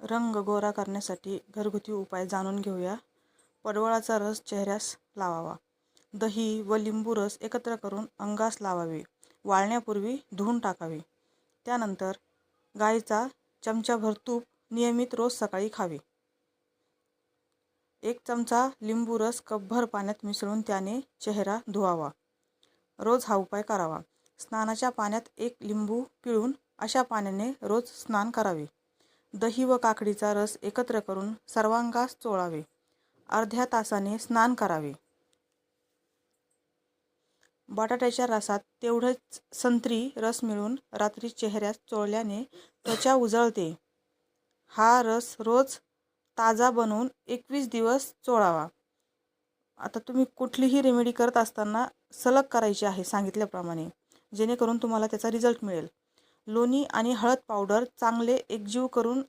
रंग गोरा करण्यासाठी घरगुती उपाय जाणून घेऊया. पडवळाचा रस चेहऱ्यास लावावा. दही व लिंबू रस एकत्र करून अंगास लावावे. वाळण्यापूर्वी धुवून टाकावे. त्यानंतर गाईचा चमचाभर तूप नियमित रोज सकाळी खावे. 1 चमचा लिंबू रस कपभर पाण्यात मिसळून त्याने चेहरा धुवावा. रोज हा उपाय करावा. स्नानाच्या पाण्यात 1 लिंबू पिळून अशा पाण्याने रोज स्नान करावे. दही व काकडीचा रस एकत्र करून सर्वांगास चोळावे. अर्ध्या तासाने स्नान करावे. बटाट्याच्या रसात तेवढेच संत्री रस मिळून रात्री चेहऱ्यास चोळल्याने त्वचा उजळते. हा रस रोज ताजा बनवून 21 दिवस चोळावा. आता तुम्ही कुठलीही रेमेडी करत असताना सलग करायची आहे सांगितल्याप्रमाणे, जेणेकरून तुम्हाला त्याचा रिझल्ट मिळेल. लोणी आणि हळद पावडर चांगले एकजीव करून